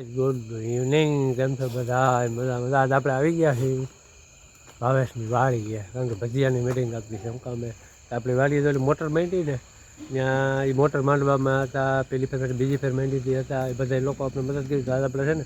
Good evening, કેમ છો બધા? મજા આજ આપણે આવી ગયા છીએ ભાવેશની વાડી ગયા, કારણ કે ભજીયાની મીટિંગ આપી છે. શું કામે આપણી વાડી તો મોટર માંડી ને ત્યાં એ મોટર માંડવામાં હતા, પેલી ફેર બીજી ફેર માંડી હતા, એ બધા લોકો આપણે મદદ કરી. તો આપણે છે ને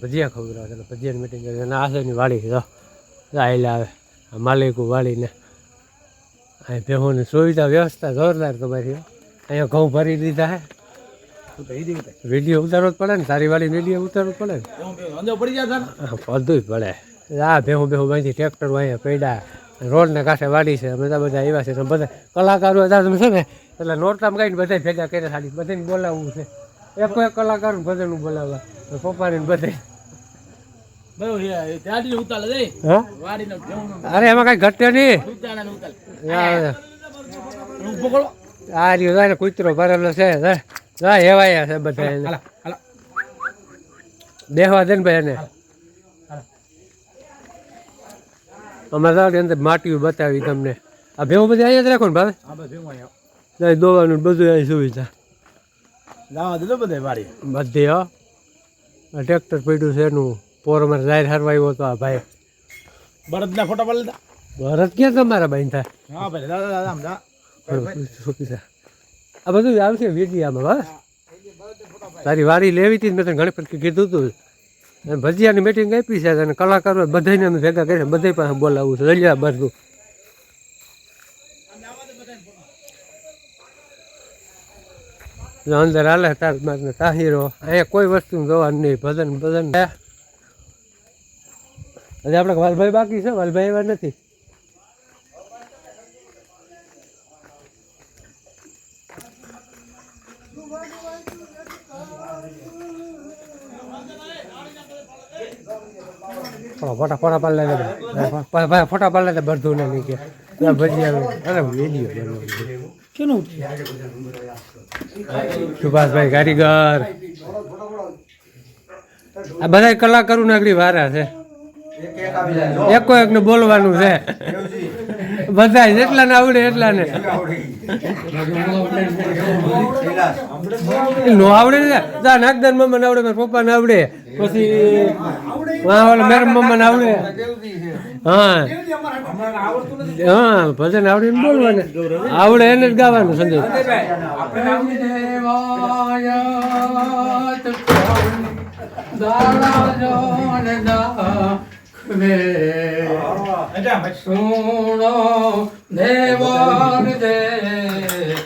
ભજીયા ખવડાવે એટલે ભજીયાની મીટિંગ કરી. અને આ છે ની વાડી જો આવેલા આવે આ માલિકો વાડીને અહીં ભેહોની સુવિધા વ્યવસ્થા જોરદાર તમારી. અહીંયા ઘઉં ભરી દીધા હે. વિડીયો ઉતારવો જ પડે ને, તારી વાળી વિડીયો ઉતારવો પડે ને, બધું જ પડે. આ ભેહું બાંધી ટ્રેક્ટર અહીંયા પડ્યા, રોડના કાંઠે વાડી છે. અમે બધા આવ્યા છે, બધા કલાકારો હતા તમે છે ને, એટલે નોટલામ કહીને બધા ભેગા કરે. ખાલી બધાને બોલાવવું છે, એક કલાકાર બધાનું બોલાવવા, પપ્પાને બધા. અરે એમાં કઈ ઘટે નહીં. આ રહ્યો કૂતરો ભરેલો છે, હેવાયા છે બધા. બેહવા દે ને ભાઈ એને. અમારે અંદર માટીઓ બતાવી તમને. આ ભેવું બધી અહીંયા જ રાખો ને ભાવે, દોવાનું બધું અહીં સુવિધા બધી. હો ટ્રેક્ટર પડ્યું છે એનું પોર અમારે જાહેર હરવા આવ્યો હતો. આ ભાઈ બળદના ફોટા પાડી લીધા. બળદ ક્યાં તમારા ભાઈ થાય? આ બધું આવશે વિડીયામાં. બસ તારી વાડી લેવી હતી મેં તને ઘણી પછી કીધું હતું. ભજીયાની મીટિંગ આપી છે અને કલાકારો બધાને અમે ભેગા કરી બધા પાસે બોલાવવું છે. લઈ બધું અંદર હાલે તાર તાહીરો. અહીંયા કોઈ વસ્તુ જોવાનું નહીં. ભજન હજી આપણે વાલભાઈ બાકી છે, વાલભાઈ એવા નથી. ફોટા પાડ લે ભાઈ, ફોટા પાડ લે બધું ને નહીં કે ભજીયા. અરે વિડીયો કેનું સુભાષભાઈ કારીગર આ બધા કલાકારો નાગરી વારા છે. એકો એકને બોલવાનું છે. બધા જેટલા ને આવડે એટલા ને નો આવડે ને નાગદાન મમ્મા ને આવડે, મારા પપ્પા ને આવડે, પછી મેર મમ્મા ને આવડે. હા હા ભજન આવડે ને બોલવાનું આવડે એને જ ગાવાનું. સંજય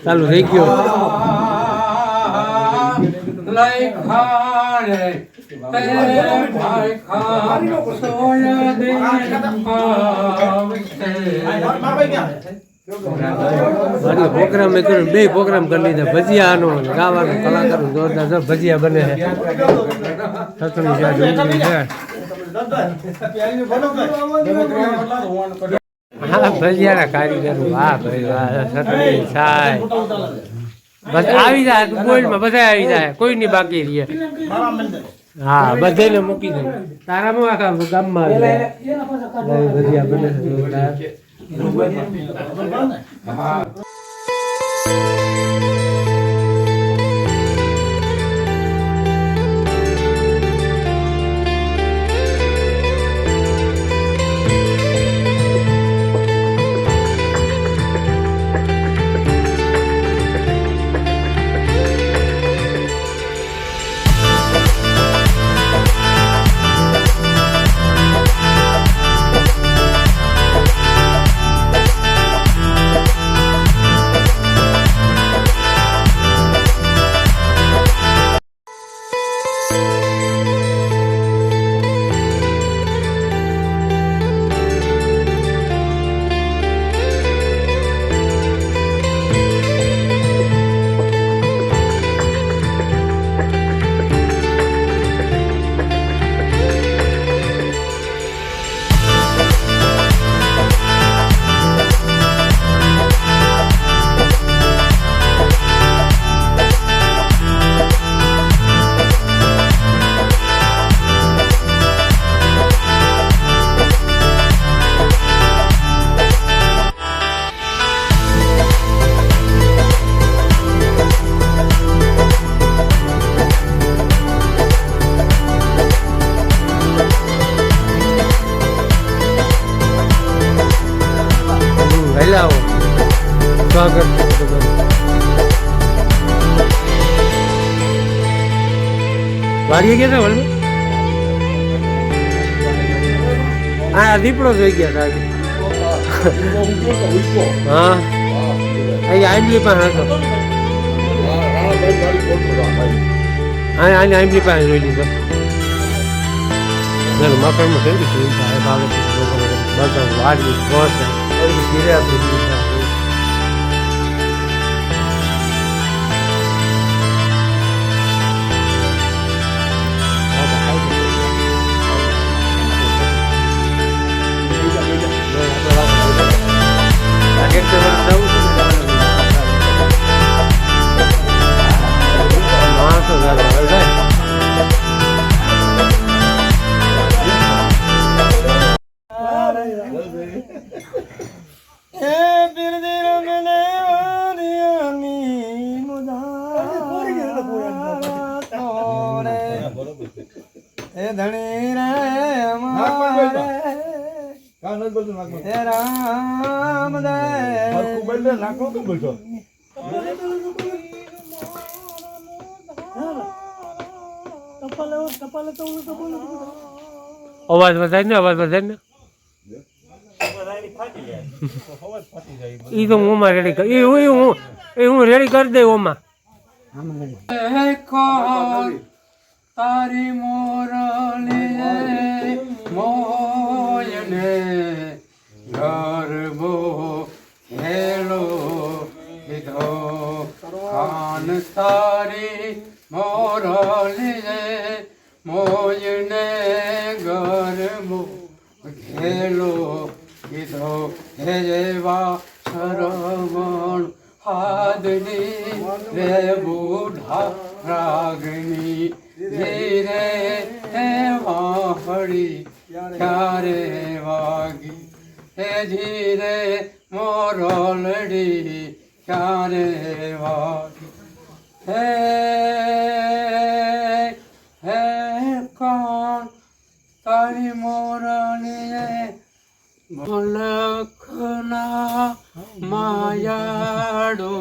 ચાલુ થઈ ગયો. પ્રોગ્રામ કર્યું, બે પ્રોગ્રામ કરી લીધા. ભજીયાનો ગાવાનો કલાકારો જોરદાર ભજીયા બને છે. હા ભજીયાના કારીગરો વાહ ભાઈ વાહ. ચટણી છાય બસ આવી જાય બોલમાં, બધા આવી જાય, કોઈ નહીં બાકી રહીએ. હા બધાને મૂકી દે. તારામાં આખા ગામમાં આવી જાય ભજીયા બને છે. જોઈ ગયા હતા વળમાં હા દીપડો જોઈ ગયા હતા હા અહીં આંબલી પાસે હતો હા આંબલી પાસે જોઈ લીધો મકરમાં કેવી સુવિધા ભાવે બધા વાડી ગોઠ ગીર્યા અવાજ વધારે ને ઈ તો હું રેડી કરી હું રેડી કરી દે ઓમાં તારી મોરલી મોયને ગરબો હેલો લીધો કાન તારી મોરલી મોયને ગરબો હેલો લીધો હે જેવા શરવણ હાદની રે બુઢા રાગની ધીરે હે વાહડી ક્યારે વાગી હે ધીરે મોરલડી ક્યારે વાગી હે હે કોણ તારી મોરલી લખના માયાડો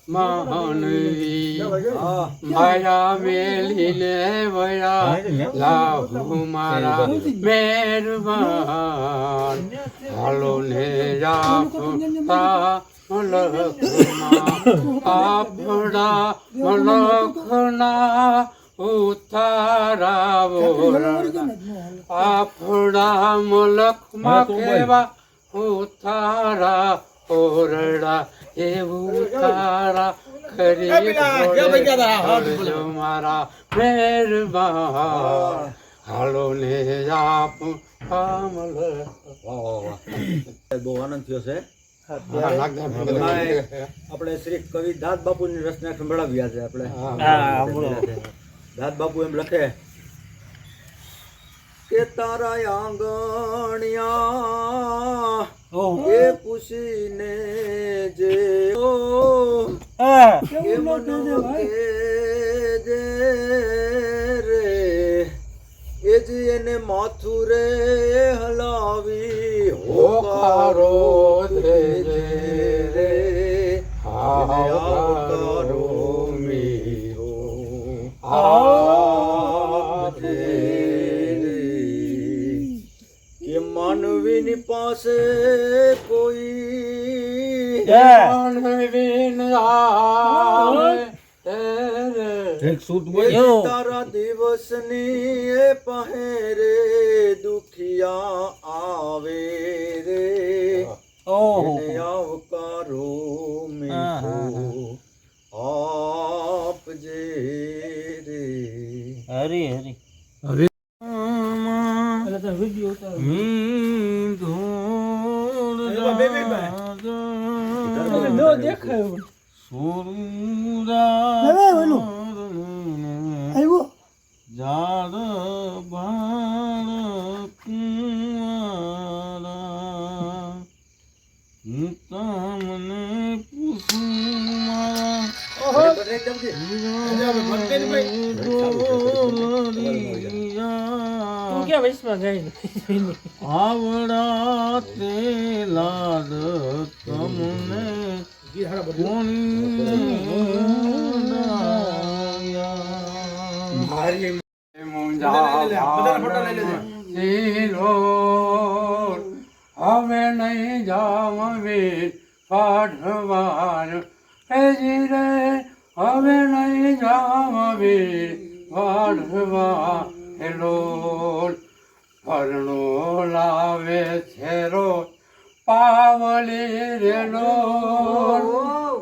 માનવી માયા મેલીને વયા લાભુ મારા મહેરબાન હાલો ને આપતા મલખમાં આપડા મલખના ઉતારાવો આપડા મલખમાં કેવા ઉતારા ઓરડા એવું તારા ખરી મારા મહેરબાન હાલો ને આપ બહુ આનંદ થયો છે આપણે શ્રી કવિ દાદ બાપુની રચના સંભળાવ્યા છે આપણે દાદ બાપુ એમ લખે કે તારા આંગણિયા એ પૂછીને જે કે મન જે રે એ જ એને માથું રે હલાવી હોકારો દે રે આવકારો મીરો કે માનવીની પાસે કોઈ તારા દિવસની એ પહેરે દુખિયા આવે રે આવકારો મીઠો આપજે રે હરી હરી જાડ બાળ કુંવારા તમને પૂછું આવડા તે લાડ તમને કોની હવે નહીં જામ વીર પાઠવાર હેજી રે હવે નહીં જામ વીર પાઠવા હેલો પરણો લાવે છેરો પાવલી રેલો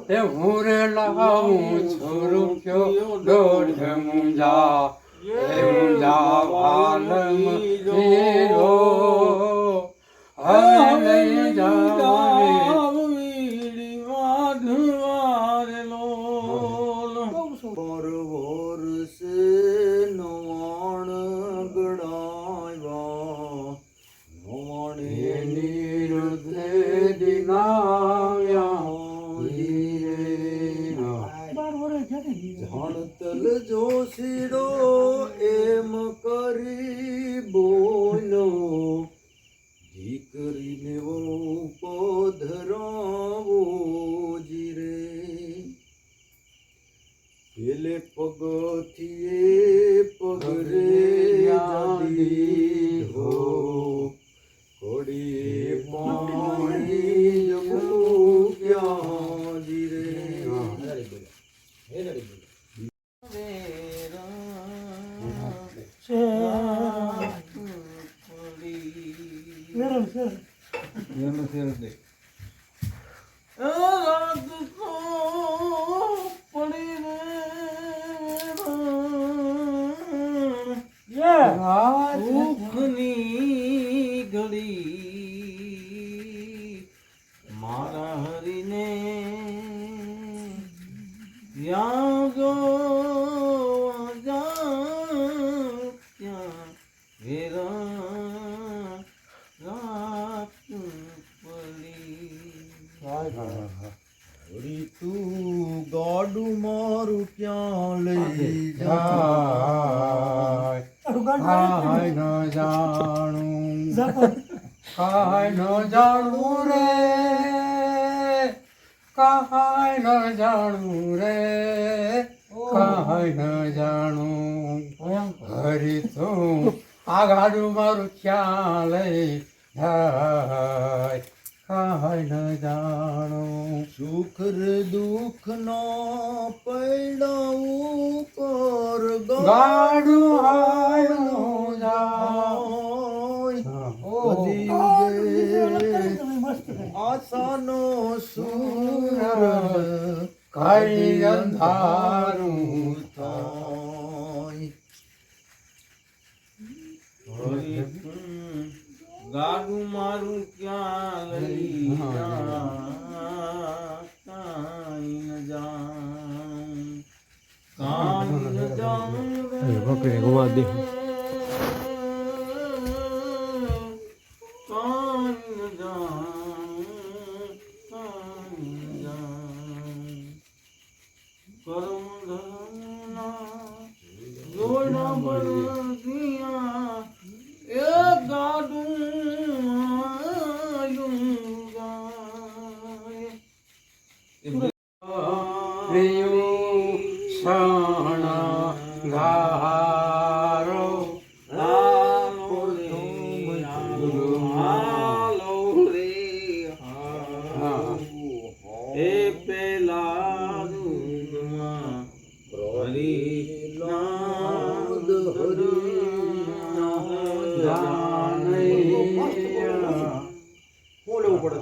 એ હું રે લાવું છું રૂપિયો દોઢ મુંજા એ મુંજા વાલમ હીરો હવે લઈ જાવ વીડી વાઢવારેલો પર વર્ષ નવાણ ગણાવ્યા નવાણે નિરુદ્ધે દિનાવ્યા જાણતલ જોશીડો એમ કરી બોલો દીકરીને વો પધરાવો જીરે પેલે પગથિયે પગરે દીધો કોડી પાણી મૂક્યા જીરે દુઃખની ઘડી મારા હરીને યાદો ત્યાં વેરા રાત પડી તું ગાડું મારું ક્યાં લઈ જા કાય ન જાણું કાય ન જાણું રે કાય ન જાણું રે કાય ન જાણું હરી તું આ ગાડું મારું ક્યાં લઈ જાય કાય ન જાણું સુખ રે દુઃખ નો પૈડાવું કર ગાડું હાયનું કદી ઉગે આશાનો સૂરજ કઈ અંધારું થાય ગાડું મારું ક્યાં લઈ જા કાંઈ ન જાણ કાંઈ ન જાણ બકરી ગુમા દે કાંઈ ન જાણ કાંઈ ન જાણ કરમ ધર્મના જોડા બળદિયા એ ગાડું આયું ગાય પ્રિયું શાણા ગારો હાલો રે એ પેલા દુનિયા હરી નાદ શું લેવું પડે